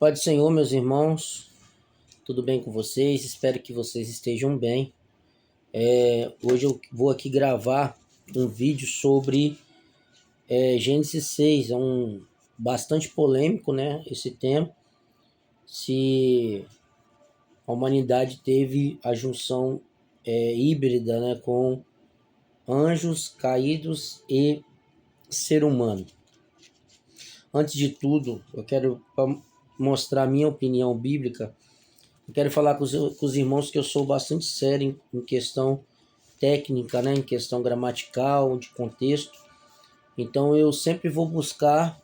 A paz do Senhor, meus irmãos, tudo bem com vocês? Espero que vocês estejam bem. Hoje eu vou aqui gravar um vídeo sobre Gênesis 6, bastante polêmico, né? Esse tema, se a humanidade teve a junção híbrida, né, com anjos caídos e ser humano. Antes de tudo, eu quero mostrar a minha opinião bíblica. Eu quero falar com os irmãos que eu sou bastante sério em questão técnica, né, em questão gramatical, de contexto. Então eu sempre vou buscar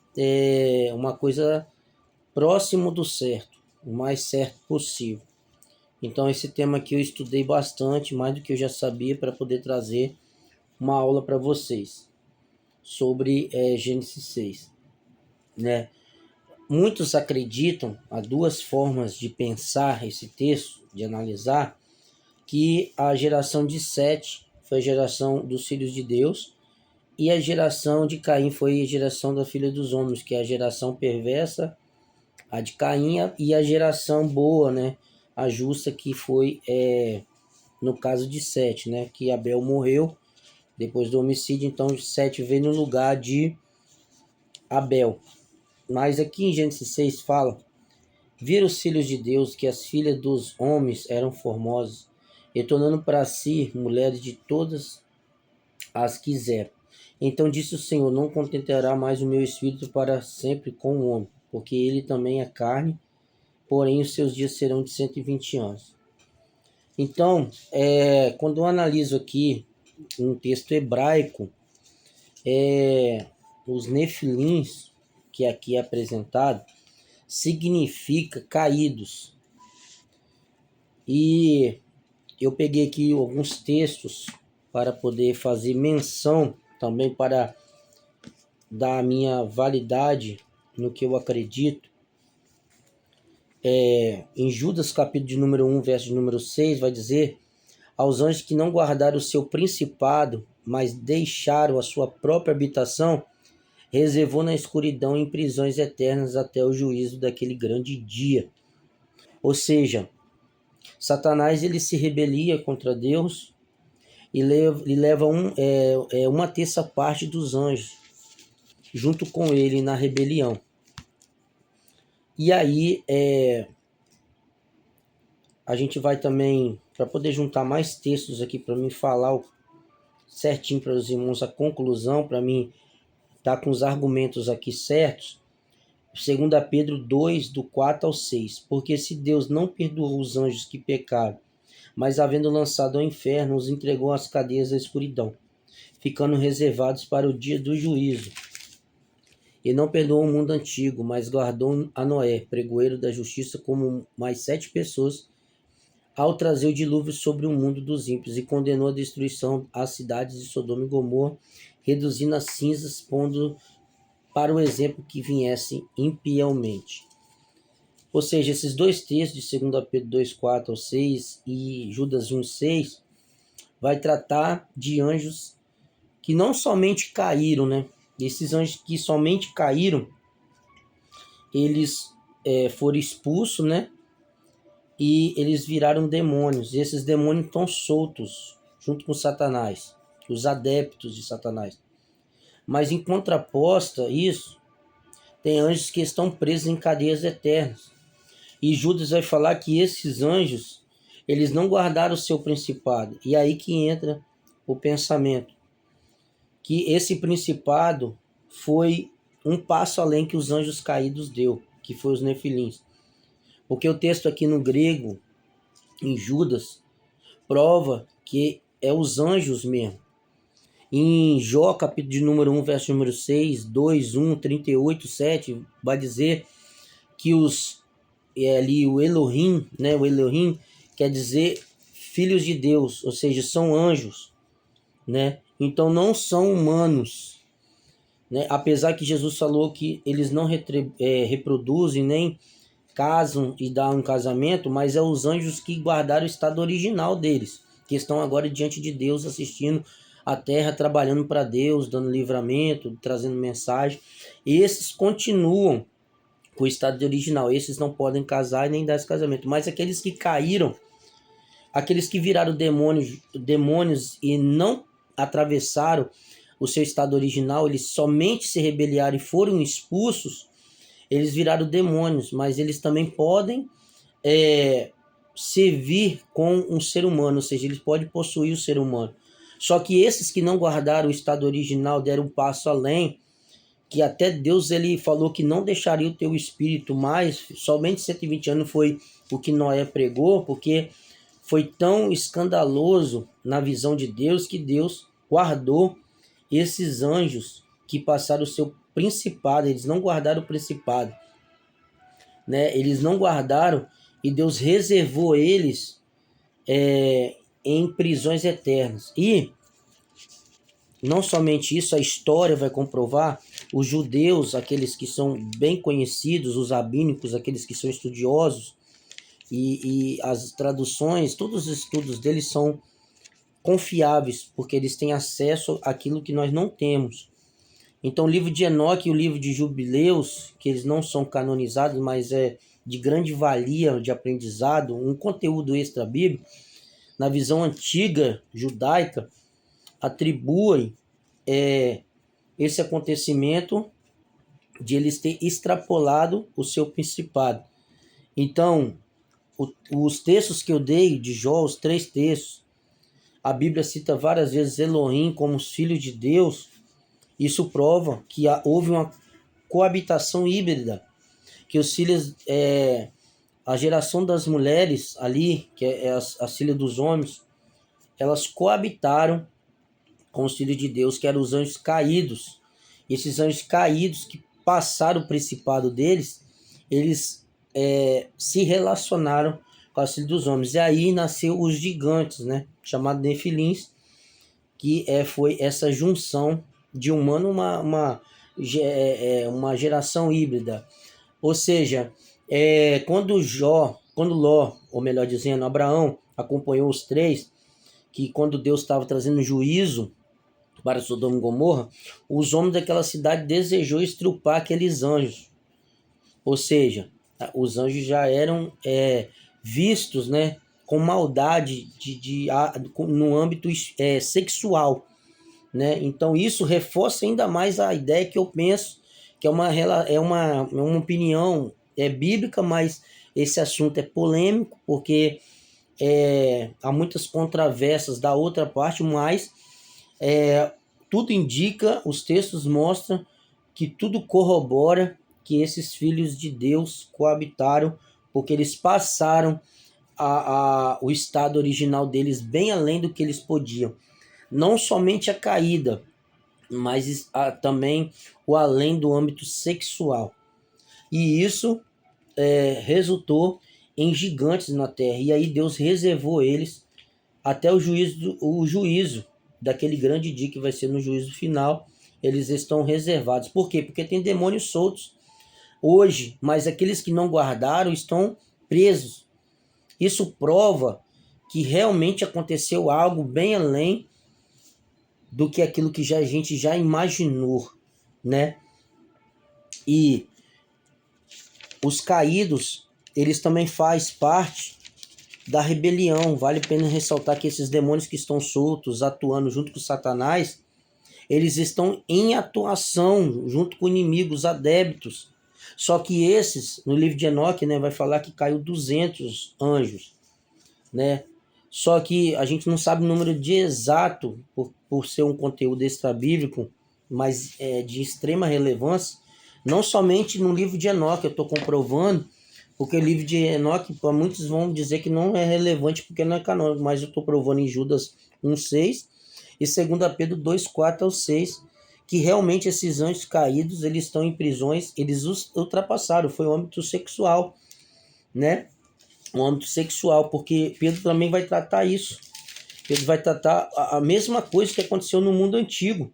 uma coisa próximo do certo, o mais certo possível. Então esse tema aqui eu estudei bastante, mais do que eu já sabia, para poder trazer uma aula para vocês sobre Gênesis 6, né? Muitos acreditam, há duas formas de pensar esse texto, de analisar, que a geração de Sete foi a geração dos filhos de Deus e a geração de Caim foi a geração da filha dos homens, que é a geração perversa, a de Caim, e a geração boa, né, a justa, que foi no caso de Sete, né, que Abel morreu depois do homicídio, então Sete veio no lugar de Abel. Mas aqui em Gênesis 6 fala: viram os filhos de Deus que as filhas dos homens eram formosas, e tornando para si mulheres de todas as quiseram. Então disse o Senhor: não contentará mais o meu espírito para sempre com o homem, porque ele também é carne, porém os seus dias serão de 120 anos. Então, quando eu analiso aqui um texto hebraico, os nefilins, que aqui é apresentado, significa caídos. E eu peguei aqui alguns textos para poder fazer menção, também para dar a minha validade no que eu acredito. Em Judas, capítulo de número 1, verso de número 6, vai dizer: aos anjos que não guardaram o seu principado, mas deixaram a sua própria habitação, reservou na escuridão em prisões eternas até o juízo daquele grande dia. Ou seja, Satanás ele se rebelia contra Deus e leva uma terça parte dos anjos junto com ele na rebelião. E aí a gente vai também, para poder juntar mais textos aqui para mim falar certinho para os irmãos a conclusão, para mim estar com os argumentos aqui certos. 2 Pedro 2, do 4 ao 6. Porque se Deus não perdoou os anjos que pecaram, mas havendo lançado ao inferno, os entregou às cadeias da escuridão, ficando reservados para o dia do juízo. E não perdoou o mundo antigo, mas guardou a Noé, pregoeiro da justiça, como mais 7 pessoas, ao trazer o dilúvio sobre o mundo dos ímpios, e condenou a destruição às cidades de Sodoma e Gomorra, reduzindo as cinzas, pondo para o exemplo que viessem impiamente. Ou seja, esses dois textos de 2 Pedro 2, 4 ao 6 e Judas 1, 6, vai tratar de anjos que não somente caíram, né? Esses anjos que somente caíram, eles foram expulsos, né? E eles viraram demônios. E esses demônios estão soltos junto com Satanás, os adeptos de Satanás. Mas em contraposta a isso, tem anjos que estão presos em cadeias eternas. E Judas vai falar que esses anjos, eles não guardaram o seu principado. E aí que entra o pensamento, que esse principado foi um passo além que os anjos caídos deu, que foi os nefilins. Porque o texto aqui no grego, em Judas, prova que é os anjos mesmo. Em Jó, capítulo de número 1, verso número 6, 2, 1, 38, 7, vai dizer que ali o Elohim, né? O Elohim quer dizer filhos de Deus, ou seja, são anjos, né? Então não são humanos, né? Apesar que Jesus falou que eles não reproduzem, nem casam e dão um casamento, mas é os anjos que guardaram o estado original deles, que estão agora diante de Deus, assistindo a terra, trabalhando para Deus, dando livramento, trazendo mensagem. E esses continuam com o estado original. Esses não podem casar e nem dar esse casamento. Mas aqueles que caíram, aqueles que viraram demônios e não atravessaram o seu estado original, eles somente se rebelaram e foram expulsos, eles viraram demônios, mas eles também podem servir com um ser humano, ou seja, eles podem possuir o ser humano. Só que esses que não guardaram o estado original, deram um passo além, que até Deus ele falou que não deixaria o teu espírito mais, somente 120 anos foi o que Noé pregou, porque foi tão escandaloso na visão de Deus que Deus guardou esses anjos que passaram o seu principado. Eles não guardaram o principado, né? Eles não guardaram e Deus reservou eles em prisões eternas. E não somente isso, a história vai comprovar, os judeus, aqueles que são bem conhecidos, os rabínicos, aqueles que são estudiosos, e as traduções, todos os estudos deles são confiáveis, porque eles têm acesso àquilo que nós não temos. Então o livro de Enoque e o livro de Jubileus, que eles não são canonizados, mas é de grande valia de aprendizado, um conteúdo extra bíblico, na visão antiga judaica, atribuem esse acontecimento de eles ter extrapolado o seu principado. Então, os textos que eu dei de Jó, os 3 textos, a Bíblia cita várias vezes Elohim como os filhos de Deus. Isso prova que houve uma coabitação híbrida, que os filhos, a geração das mulheres ali, que é as filhas dos homens, elas coabitaram com os filhos de Deus, que eram os anjos caídos. E esses anjos caídos que passaram o principado deles, eles se relacionaram com os filhos dos homens. E aí nasceu os gigantes, né? Chamado Nefilins, que foi essa junção de humano, uma geração híbrida. Ou seja, quando Ló, ou melhor dizendo, Abraão acompanhou os 3, que quando Deus estava trazendo juízo para Sodoma e Gomorra, os homens daquela cidade desejou estrupar aqueles anjos. Ou seja, os anjos já eram vistos, né, com maldade no âmbito sexual, né? Então isso reforça ainda mais a ideia que eu penso, que é uma opinião bíblica, mas esse assunto é polêmico, porque há muitas controvérsias da outra parte, mas tudo indica, os textos mostram que tudo corrobora que esses filhos de Deus coabitaram, porque eles passaram o estado original deles bem além do que eles podiam. Não somente a caída, mas também o além do âmbito sexual. E isso resultou em gigantes na terra. E aí Deus reservou eles até o juízo daquele grande dia que vai ser no juízo final. Eles estão reservados. Por quê? Porque tem demônios soltos hoje, mas aqueles que não guardaram estão presos. Isso prova que realmente aconteceu algo bem além do que aquilo que a gente já imaginou, né? E os caídos, eles também fazem parte da rebelião. Vale a pena ressaltar que esses demônios que estão soltos, atuando junto com Satanás, eles estão em atuação junto com inimigos adébitos. Só que esses, no livro de Enoque, né, vai falar que caiu 200 anjos, né? Só que a gente não sabe o número de exato, por ser um conteúdo extra-bíblico, mas de extrema relevância. Não somente no livro de Enoque, eu estou comprovando, porque o livro de Enoque, muitos vão dizer que não é relevante porque não é canônico, mas eu estou provando em Judas 1,6 e 2 Pedro 2,4-6, que realmente esses anjos caídos, eles estão em prisões, eles ultrapassaram, foi o âmbito sexual, né? O âmbito sexual, porque Pedro também vai tratar isso. Pedro vai tratar a mesma coisa que aconteceu no mundo antigo,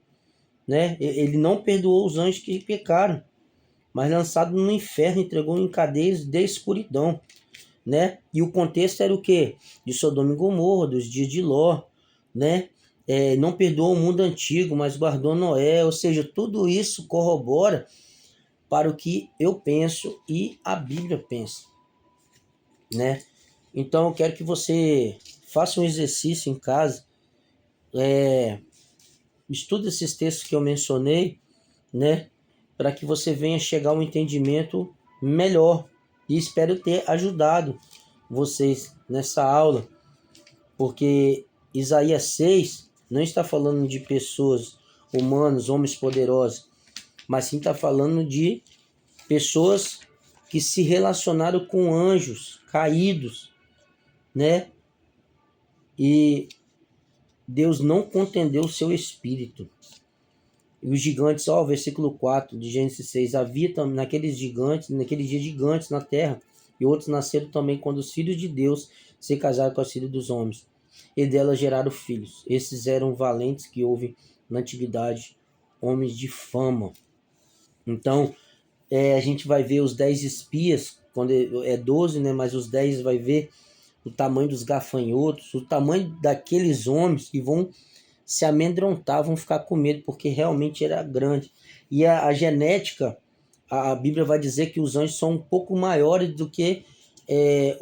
né? Ele não perdoou os anjos que pecaram, mas lançado no inferno, entregou em cadeias de escuridão, né? E o contexto era o quê? De Sodoma e Gomorra, dos dias de Ló, né? Não perdoou o mundo antigo, mas guardou Noé. Ou seja, tudo isso corrobora para o que eu penso e a Bíblia pensa, né? Então eu quero que você faça um exercício em casa, estude esses textos que eu mencionei, né? Para que você venha chegar a um entendimento melhor. E espero ter ajudado vocês nessa aula, porque Isaías 6 não está falando de pessoas humanos, homens poderosos, mas sim está falando de pessoas que se relacionaram com anjos caídos, né? E Deus não contendeu o seu espírito. E os gigantes, versículo 4 de Gênesis 6, havia naqueles dias gigantes na terra, e outros nasceram também quando os filhos de Deus se casaram com os filhos dos homens, e delas geraram filhos. Esses eram valentes que houve na antiguidade, homens de fama. Então, a gente vai ver os 10 espias, quando é 12, né? Mas os 10 vai ver o tamanho dos gafanhotos, o tamanho daqueles homens que vão se amedrontar, vão ficar com medo, porque realmente era grande. E a genética, a Bíblia vai dizer que os anjos são um pouco maiores do que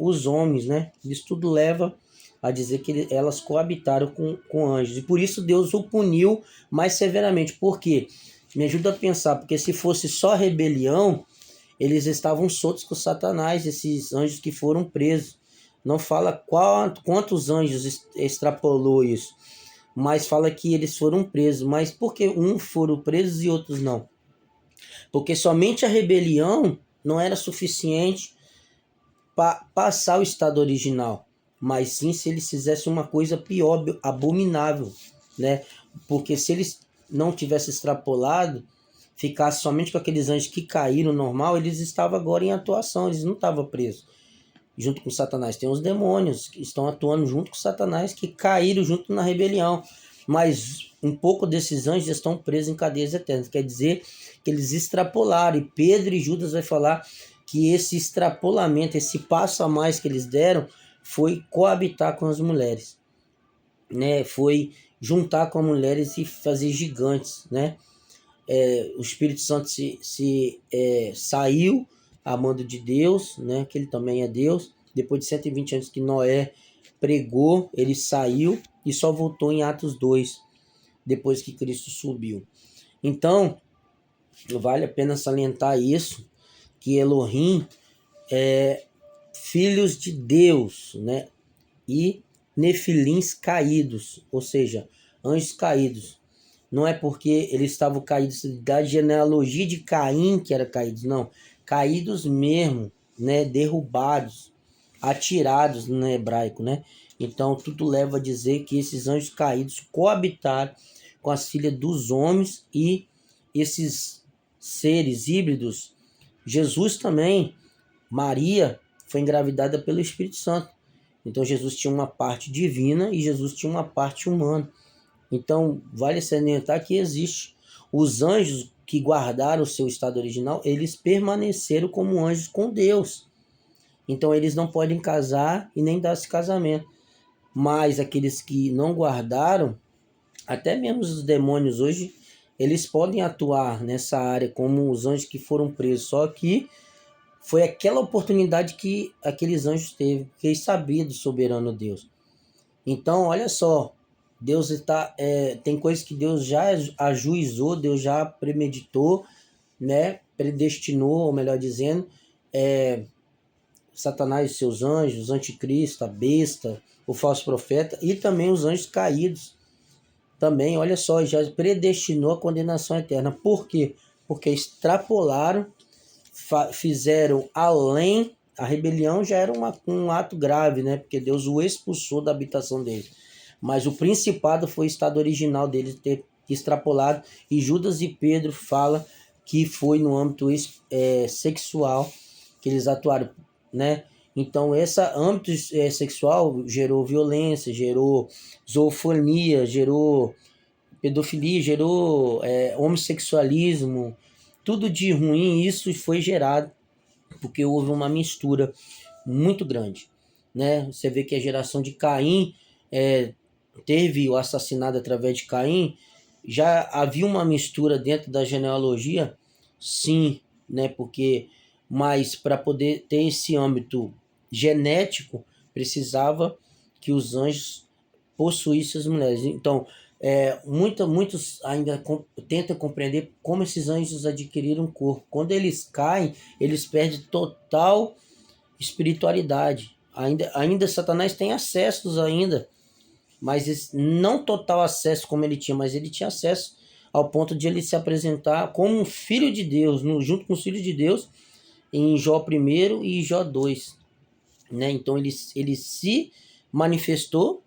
os homens, né? Isso tudo leva a dizer que elas coabitaram com anjos. E por isso Deus o puniu mais severamente. Por quê? Me ajuda a pensar, porque se fosse só rebelião, eles estavam soltos com Satanás, esses anjos que foram presos. Não fala quantos anjos extrapolou isso, mas fala que eles foram presos. Mas por que uns foram presos e outros não? Porque somente a rebelião não era suficiente para passar o estado original, mas sim se eles fizessem uma coisa pior, abominável, né? Porque se eles não tivessem extrapolado, ficasse somente com aqueles anjos que caíram normal, eles estavam agora em atuação, eles não estavam presos junto com Satanás. Tem os demônios que estão atuando junto com Satanás, que caíram junto na rebelião, mas um pouco desses anjos estão presos em cadeias eternas, quer dizer que eles extrapolaram, e Pedro e Judas vai falar que esse extrapolamento, esse passo a mais que eles deram, foi coabitar com as mulheres, né? Foi juntar com as mulheres e fazer gigantes, né? O Espírito Santo saiu a mando de Deus, né? Que ele também é Deus. Depois de 120 anos que Noé pregou, ele saiu e só voltou em Atos 2, depois que Cristo subiu. Então, vale a pena salientar isso, que Elohim é filhos de Deus, né? E nefilins caídos, ou seja, anjos caídos. Não é porque eles estavam caídos da genealogia de Caim que era caídos, não. Caídos mesmo, né? Derrubados, atirados no hebraico, né? Então tudo leva a dizer que esses anjos caídos coabitaram com as filhas dos homens e esses seres híbridos. Jesus também, Maria foi engravidada pelo Espírito Santo. Então Jesus tinha uma parte divina e Jesus tinha uma parte humana. Então vale salientar que existe. Os anjos que guardaram o seu estado original, eles permaneceram como anjos com Deus. Então eles não podem casar e nem dar esse casamento. Mas aqueles que não guardaram, até mesmo os demônios hoje, eles podem atuar nessa área como os anjos que foram presos. Só que foi aquela oportunidade que aqueles anjos teve, porque eles sabiam do soberano Deus. Então, olha só, Deus tem coisas que Deus já ajuizou, Deus já premeditou, né? Predestinou, ou melhor dizendo, Satanás e seus anjos, o anticristo, a besta, o falso profeta e também os anjos caídos. Também, olha só, já predestinou a condenação eterna. Por quê? Porque extrapolaram, fizeram além. A rebelião já era um ato grave, né? Porque Deus o expulsou da habitação dele. Mas o principado foi o estado original dele ter extrapolado. E Judas e Pedro falam que foi no âmbito sexual que eles atuaram, né? Então, esse âmbito sexual gerou violência, gerou zoofonia, gerou pedofilia, gerou homossexualismo, tudo de ruim. Isso foi gerado porque houve uma mistura muito grande, né? Você vê que a geração de Caim teve o assassinato através de Caim, já havia uma mistura dentro da genealogia, sim, né? Porque, mas para poder ter esse âmbito genético, precisava que os anjos possuíssem as mulheres. Então, muitos ainda tentam compreender como esses anjos adquiriram corpo. Quando eles caem, eles perdem total espiritualidade. Ainda Satanás tem acessos ainda, mas não total acesso como ele tinha, mas ele tinha acesso ao ponto de ele se apresentar como um filho de Deus, junto com os filhos de Deus, em Jó 1 e Jó 2. Né? Então ele se manifestou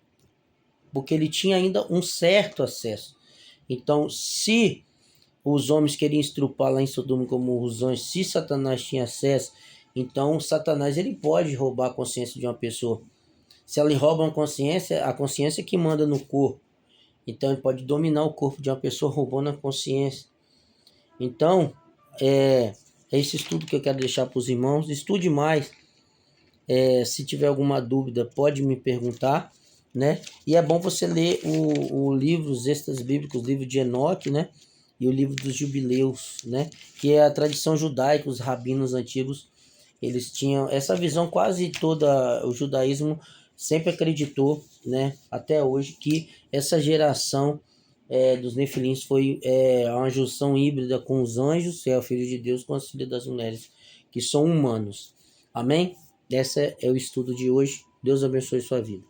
porque ele tinha ainda um certo acesso. Então, se os homens queriam estrupar lá em Sodoma como os anjos, se Satanás tinha acesso, então Satanás ele pode roubar a consciência de uma pessoa. Se ela rouba uma consciência, a consciência que manda no corpo. Então ele pode dominar o corpo de uma pessoa roubando a consciência. Então, é esse estudo que eu quero deixar para os irmãos. Estude mais. Se tiver alguma dúvida, pode me perguntar, né? E é bom você ler o livro, os extras bíblicos, o livro de Enoque, né? E o livro dos jubileus, né? Que é a tradição judaica, os rabinos antigos, eles tinham essa visão, quase toda o judaísmo sempre acreditou, né? Até hoje, que essa geração dos nefilins foi uma junção híbrida com os anjos, que é o filho de Deus, com as filhas das mulheres, que são humanos. Amém? Esse é o estudo de hoje. Deus abençoe sua vida.